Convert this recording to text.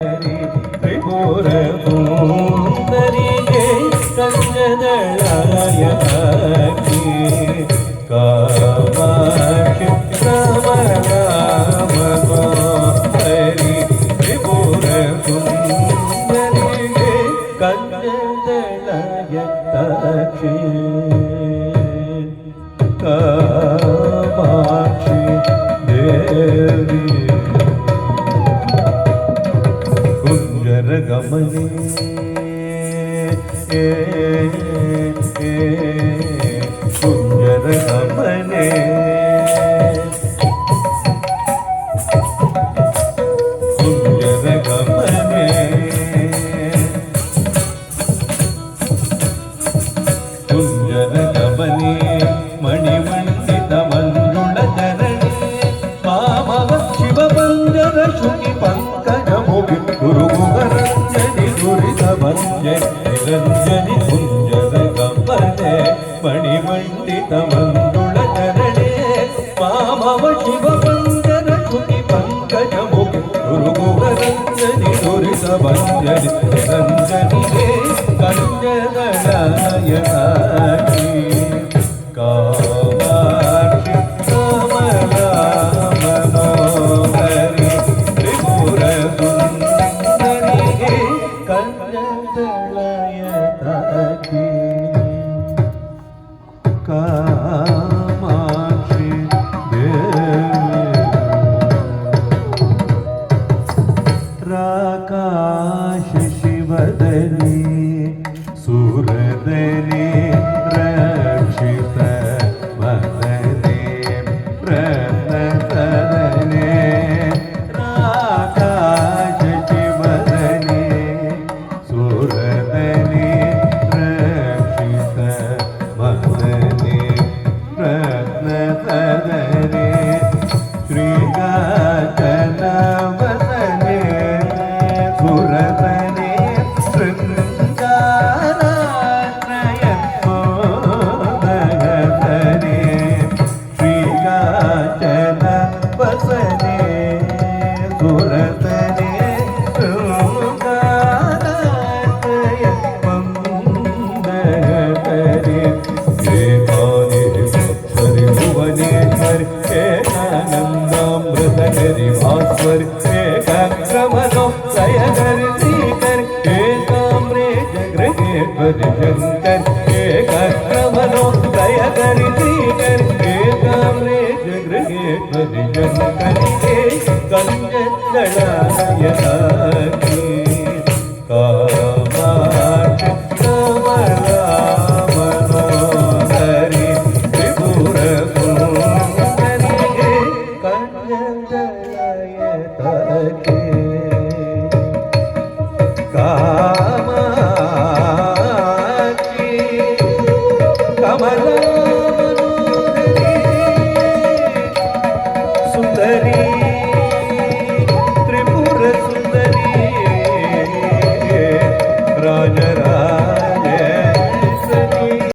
ತ್ರಿಪುರ ಸುಂದರಿಗೆ ಕಂಜದಳಾಯಕಿ ಕಾಮಾಕ್ಷಿ ಕಮಲಾಮಗೋರಿ ತ್ರಿಪುರ ಸುಂದರಿಗೆ ಕಂಜದಳಾಯಕಿ ಕಾಮಾಕ್ಷಿ ದೇವಿ ಗಮನೆ ಸುಂದರ ಗಮನೆ ಸುಂದರ ಗಮನೆ ಸುಂದರ ಗಮನೆ ಮಣಿಮಂಡಿತ ಮಂಜುಳ ಚರಣಿ ಮಾಮವ ಶಿವಬಂಧನ ಶುಕಿ ಪಂಕಜ ಮುಗಿ ಗುರುಗುಗರಂಜನಿ ಗುರಿತ ನಿರಂಜನಿ ಕುಂಜರ ಗಮನೆ ಮಣಿಮಂಡಿತ ಮಂಜುಳ ಚರಣೆ ಮಾಮವ ಶಿವಬಂಧನ ಶುಕಿ ಪಂಕಜ ಮುಗಿ ಗುರುಗುಗರಂಜನಿ ಗುರಿತ ಭಂಜನಿ ನಿರಂಜನಿಗೆ ಕಂಜದಳಾಯಕಿ ಕಾಮಾಕ್ಷಿ ಕಮಲಾಮನೋಹರಿ ತ್ರಿಪುರ ಸುಂದರಿಗೆ ಕಂಜದಳಾಯಕಿ ಕಾಮಾಕ್ಷಿ ದೇವಿ ರಾಕಾಶ ಶಿವದನಿ ಸುರದನಿ ರಕ್ಷಿತ ಮದನೆ ಪ್ರತದನೆ ರಾಕಾಶ ಶಿವದನಿ ಸುರದನಿ ರಕ್ಷಿತ ಮದನೆ ಪ್ರತದನೆ ಶ್ರೀಗಾಚನ ವದನೆ ಸುರದನೆ ಶೃಂಗಾರಯತ್ಮೋದಗದನೆ ಶ್ರೀಗಾಚನ ವಸನೆ ಸುರದನೆ ಶೃಂಗಾರಯತ್ಮೋದಗದನೆ ಏಕಾನಿರಿ ಭುವನೇಶ್ವರಿ ಏಕಾನಂದಾಮೃತಕರಿ ಭಾಸ್ವರಿ ಏಕಾಕ್ರಮನೋ ಲಯಕರಿ ಶ್ರೀಕರಿ ಏಕಾಮ್ರೇ ಜಗೃಹೇಶ್ವರಿ ಶಂಕರಿ ಏಕಾಕ್ರಮನೋ ಲಯಕರಿ ಶ್ರೀಕರಿ ಏಕಾಮ್ರೇ ಜಗೃಹೇಶ್ವರಿ ಶಂಕರಿಗೆ ಕಂಜದಳಾಯಕಿ ಕಾಮಾಕ್ಷಿ ಕಮಲಾಮನೋಹರಿ ತ್ರಿಪುರ ಸುಂದರಿಗೆ ಕಂಜದಳಾಯಕಿ ಕಾಮಾಕ್ಷಿ ಕಮಲಾಮನೋಹರಿ ಸುಂದರಿ